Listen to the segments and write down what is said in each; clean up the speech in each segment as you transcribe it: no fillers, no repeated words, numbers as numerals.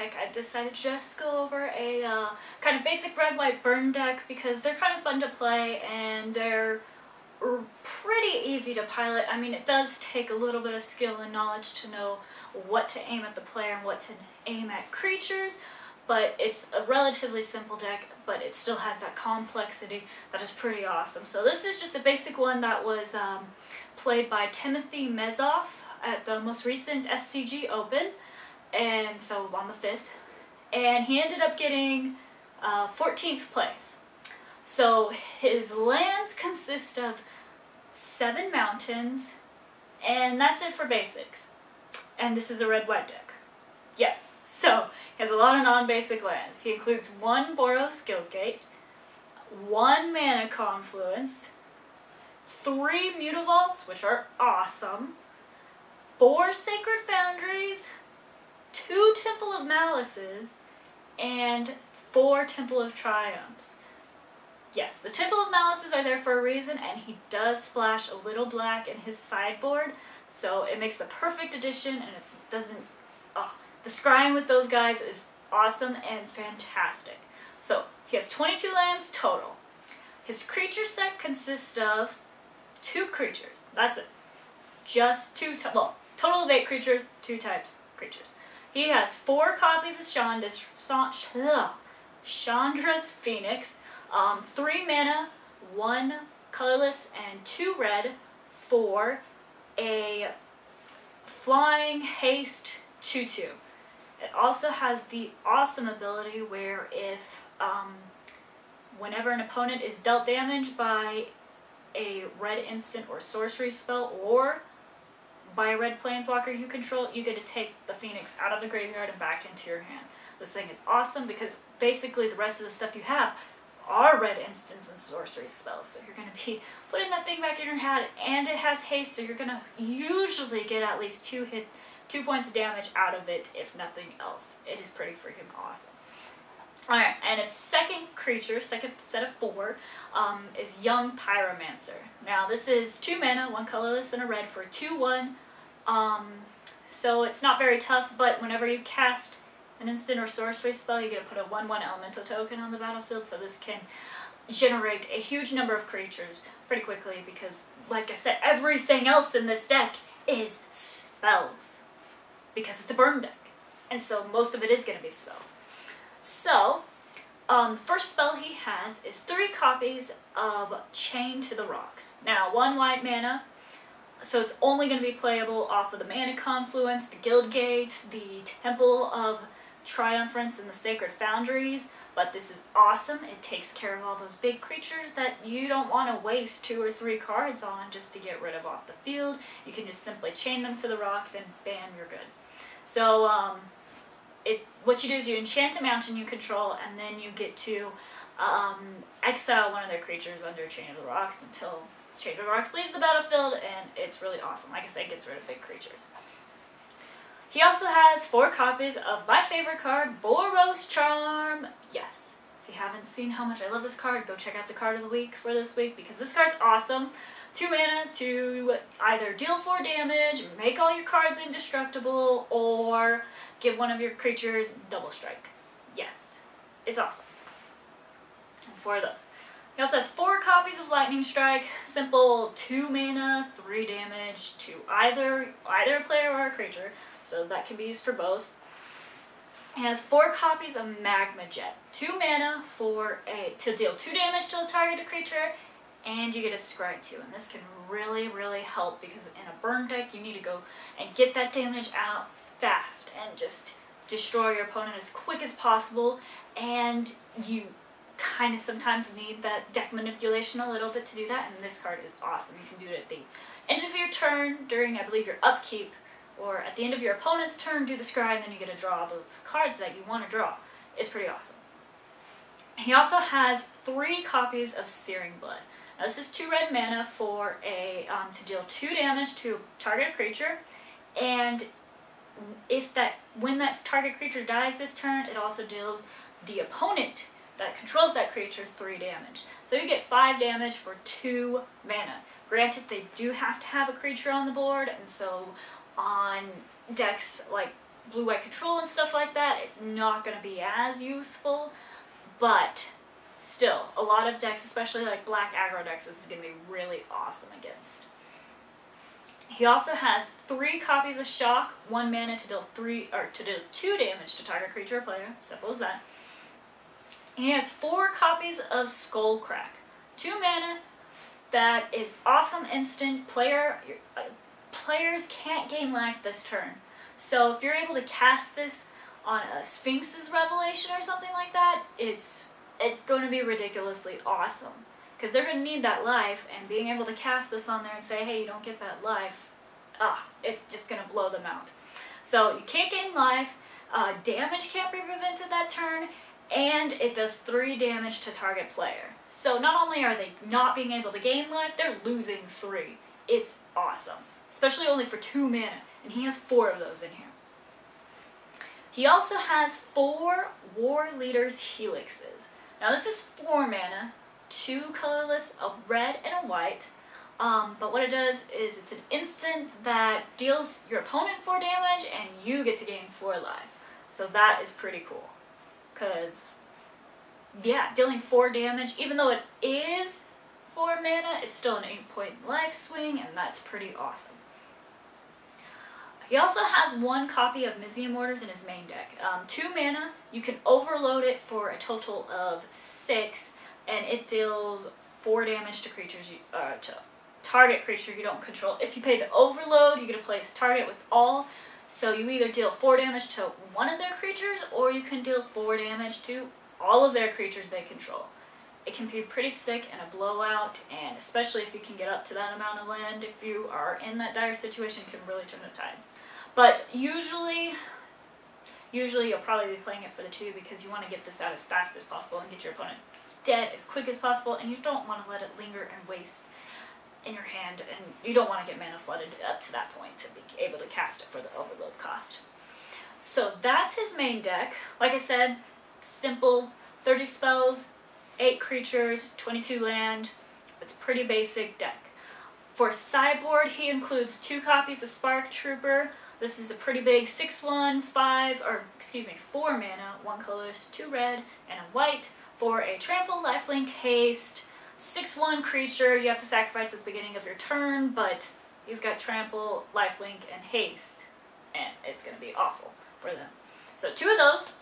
tech, I decided to just go over a kind of basic red-white burn deck because they're kind of fun to play and they're pretty easy to pilot. I mean, it does take a little bit of skill and knowledge to know what to aim at the player and what to aim at creatures, but it's a relatively simple deck, but it still has that complexity that is pretty awesome. So this is just a basic one that was played by Timothy Mezoff at the most recent SCG Open, and so on the 5th, and he ended up getting 14th place. So his lands consist of 7 mountains, and that's it for basics. And this is a red-white deck. Yes, so he has a lot of non-basic land. He includes 1 Boros Guildgate, 1 Mana Confluence, 3 Mutavaults, which are awesome, 4 Sacred Foundries, 2 Temple of Malices, and 4 Temple of Triumphs. Yes, the Temple of Malices are there for a reason, and he does splash a little black in his sideboard, so it makes the perfect addition, and it doesn't... Oh, the scrying with those guys is awesome and fantastic. So, he has 22 lands total. His creature set consists of 2 creatures. That's it. Just 2 well, total of 8 creatures, 2 types creatures. He has 4 copies of Chandra's Phoenix, 3 mana, 1 colorless, and 2 red for a flying haste 2/2. It also has the awesome ability where if whenever an opponent is dealt damage by a red instant or sorcery spell or by a red planeswalker you control, you get to take the Phoenix out of the graveyard and back into your hand. This thing is awesome because basically the rest of the stuff you have are red instants and sorcery spells, so you're going to be putting that thing back in your hand, and it has haste, so you're going to usually get at least 2 points of damage out of it, if nothing else. It is pretty freaking awesome. Alright, and his second creature, second set of 4, is Young Pyromancer. Now this is 2 mana, 1 colorless, and a red for 2/1, so it's not very tough, but whenever you cast an instant or sorcery spell, you get to put a 1/1 elemental token on the battlefield, so this can generate a huge number of creatures pretty quickly because, like I said, everything else in this deck is spells because it's a burn deck, and so most of it is going to be spells. So, the first spell he has is 3 copies of Chain to the Rocks. Now, 1 white mana, so it's only going to be playable off of the Mana Confluence, the Guildgate, the Temple of Triumphance, and the Sacred Foundries, but this is awesome. It takes care of all those big creatures that you don't want to waste 2 or 3 cards on just to get rid of off the field. You can just simply chain them to the rocks and bam, you're good. So, what you do is you enchant a mountain you control, and then you get to exile one of their creatures under Chain of the Rocks until Chain of the Rocks leaves the battlefield, and it's really awesome. Like I said, it gets rid of big creatures. He also has 4 copies of my favorite card, Boros Charm. Yes, if you haven't seen how much I love this card, go check out the card of the week for this week because this card's awesome. 2 mana to either deal 4 damage, make all your cards indestructible, or give one of your creatures double strike. Yes, it's awesome. And 4 of those. He also has 4 copies of Lightning Strike, simple 2 mana, 3 damage to either a player or a creature, so that can be used for both. He has 4 copies of Magma Jet, 2 mana to deal 2 damage to a targeted creature, and you get a scry 2, and this can really, really help because in a burn deck you need to go and get that damage out fast and just destroy your opponent as quick as possible, and you kind of sometimes need that deck manipulation a little bit to do that, and this card is awesome. You can do it at the end of your turn during, I believe, your upkeep, or at the end of your opponent's turn, do the scry, and then you get to draw those cards that you want to draw. It's pretty awesome. He also has 3 copies of Searing Blood. Now this is 2 red mana for a to deal 2 damage to a target creature, and when that target creature dies this turn, it also deals the opponent that controls that creature 3 damage. So you get 5 damage for 2 mana. Granted, they do have to have a creature on the board, and so on decks like blue-white control and stuff like that, it's not going to be as useful, but still, a lot of decks, especially like black aggro decks, this is going to be really awesome against. He also has 3 copies of Shock, 1 mana to deal 2 damage to target creature or player, simple as that. He has 4 copies of Skullcrack, 2 mana, that is awesome instant. Players can't gain life this turn. So if you're able to cast this on a Sphinx's Revelation or something like that, it's going to be ridiculously awesome. Because they're going to need that life, and being able to cast this on there and say, hey, you don't get that life, it's just going to blow them out. So you can't gain life, damage can't be prevented that turn, and it does 3 damage to target player. So not only are they not being able to gain life, they're losing 3. It's awesome. Especially only for 2 mana, and he has 4 of those in here. He also has 4 Warleader's Helixes. Now this is 4 mana, 2 colorless, a red and a white. But what it does is it's an instant that deals your opponent 4 damage and you get to gain 4 life. So that is pretty cool. Because, yeah, dealing 4 damage, even though it is 4 mana, it's still an 8-point life swing, and that's pretty awesome. He also has 1 copy of Mizzium Mortars in his main deck. 2 mana, you can overload it for a total of 6, and it deals 4 damage to creatures to target creature you don't control. If you pay the overload, you get to place target with all. So you either deal 4 damage to one of their creatures, or you can deal 4 damage to all of their creatures they control. It can be pretty sick and a blowout, and especially if you can get up to that amount of land, if you are in that dire situation, it can really turn the tides. But usually you'll probably be playing it for the 2 because you want to get this out as fast as possible and get your opponent dead as quick as possible, and you don't want to let it linger and waste in your hand, and you don't want to get mana flooded up to that point to be able to cast it for the overload cost. So that's his main deck. Like I said, simple, 30 spells, 8 creatures, 22 land. It's a pretty basic deck. For sideboard, he includes 2 copies of Spark Trooper. This is a pretty big 6/1, 4 mana, 1 colorless, 2 red, and a white for a trample, lifelink, haste, 6/1 creature. You have to sacrifice at the beginning of your turn, but he's got trample, lifelink, and haste, and it's going to be awful for them. So 2 of those.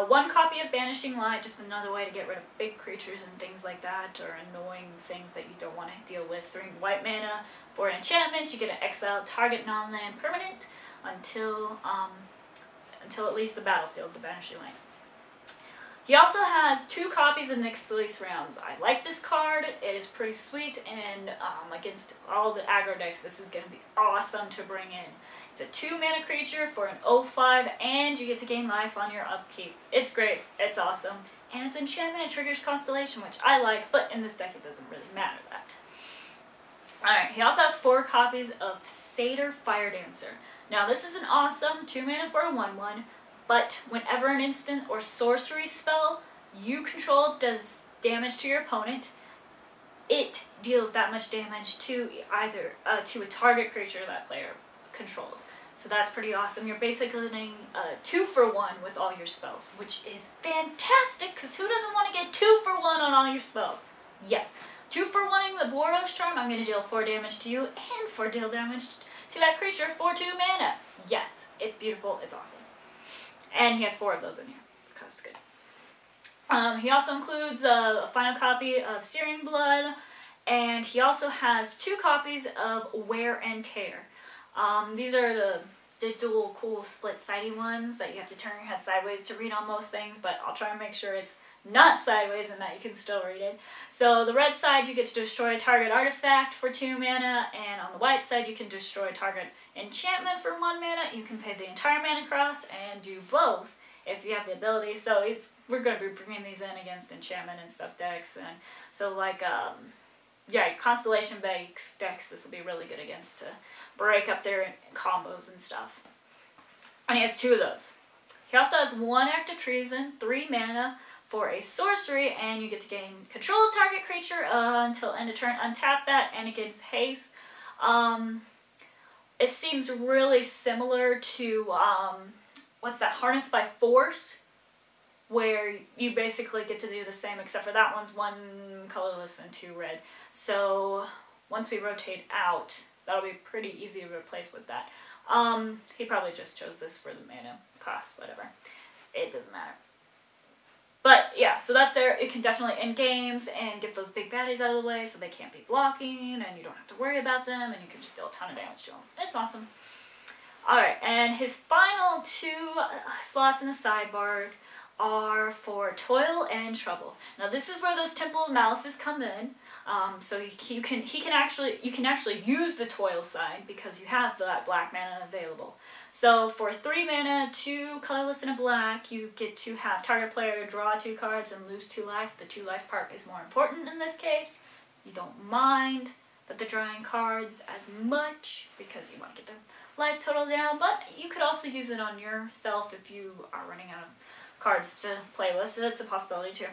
1 copy of Banishing Light, just another way to get rid of big creatures and things like that, or annoying things that you don't want to deal with. 3 white mana. For an enchantment, you get to exile target non-land permanent until it leaves the battlefield, the Banishing Light. He also has 2 copies of Nyx-Fleece Rams. I like this card. It is pretty sweet, and against all the aggro decks, this is going to be awesome to bring in. It's a 2 mana creature for an 0/5, and you get to gain life on your upkeep. It's great. It's awesome. And it's enchantment. It triggers Constellation, which I like, but in this deck it doesn't really matter that. Alright, he also has 4 copies of Satyr Firedancer. Now this is an awesome 2 mana for a 1/1, but whenever an instant or sorcery spell you control does damage to your opponent, it deals that much damage to either to a target creature that player controls. So that's pretty awesome. You're basically getting 2-for-1 with all your spells, which is fantastic, because who doesn't want to get 2-for-1 on all your spells? Yes. 2-for-1ing the Boros Charm, I'm going to deal 4 damage to you and 4 deal damage to that creature for 2 mana. Yes, it's beautiful, it's awesome. And he has 4 of those in here, because it's good. He also includes a final copy of Searing Blood, and he also has 2 copies of Wear and Tear. These are the dual cool split-sided ones that you have to turn your head sideways to read on most things, but I'll try and make sure it's not sideways and that you can still read it. So the red side, you get to destroy a target artifact for 2 mana, and on the white side you can destroy a target enchantment for 1 mana. You can pay the entire mana cost and do both if you have the ability. So we're going to be bringing these in against enchantment and stuff decks, and so like yeah, Constellation-based decks, this will be really good against to break up their combos and stuff. And he has 2 of those. He also has 1 Act of Treason, 3 mana for a sorcery, and you get to gain control of target creature until end of turn. Untap that, and it gets haste. It seems really similar to what's that, Harness by Force, where you basically get to do the same, except for that one's 1 colorless and 2 red. So once we rotate out, that'll be pretty easy to replace with that. He probably just chose this for the mana cost, whatever. It doesn't matter. But yeah, so that's there. It can definitely end games and get those big baddies out of the way so they can't be blocking and you don't have to worry about them and you can just deal a ton of damage to them. It's awesome. Alright, and his final 2 slots in the sideboard are for Toil and Trouble. Now this is where those Temple of Malices come in. So you can actually use the Toil side because you have that black mana available. So for 3 mana, 2 colorless and a black, you get to have target player draw 2 cards and lose 2 life. The 2 life part is more important in this case. You don't mind that they're drawing cards as much because you want to get the life total down, but you could also use it on yourself if you are running out of cards to play with. That's a possibility too.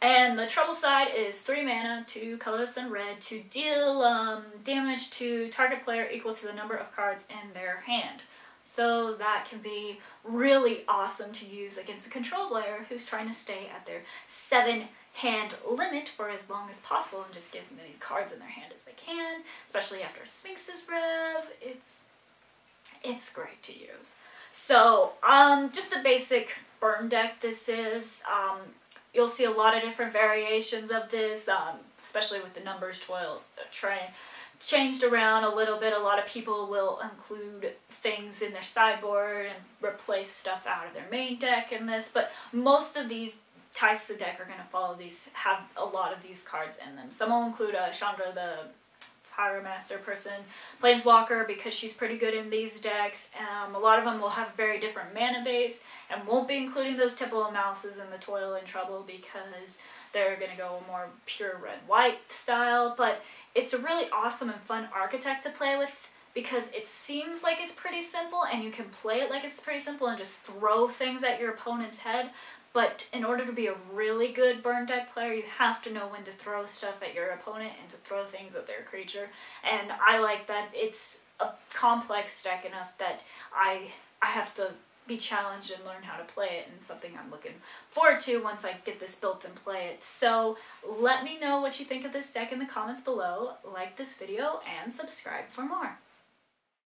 And the Trouble side is 3 mana, 2 colorless and red to deal damage to target player equal to the number of cards in their hand. So that can be really awesome to use against a control player who's trying to stay at their 7-hand limit for as long as possible and just get as many cards in their hand as they can, especially after Sphinx's Rev. It's great to use. So, just a basic burn deck this is. You'll see a lot of different variations of this, especially with the numbers Toil changed around a little bit. A lot of people will include things in their sideboard and replace stuff out of their main deck in this, but most of these types of deck are going to follow these, have a lot of these cards in them. Some will include Chandra, the Pyromancer person, Planeswalker, because she's pretty good in these decks. A lot of them will have very different mana base and won't be including those Temple of Malices in the Toil and Trouble because they're going to go more pure red-white style, but it's a really awesome and fun architect to play with because it seems like it's pretty simple and you can play it like it's pretty simple and just throw things at your opponent's head. But in order to be a really good burn deck player, you have to know when to throw stuff at your opponent and to throw things at their creature. And I like that it's a complex deck enough that I have to be challenged and learn how to play it, and something I'm looking forward to once I get this built and play it. So let me know what you think of this deck in the comments below, like this video, and subscribe for more.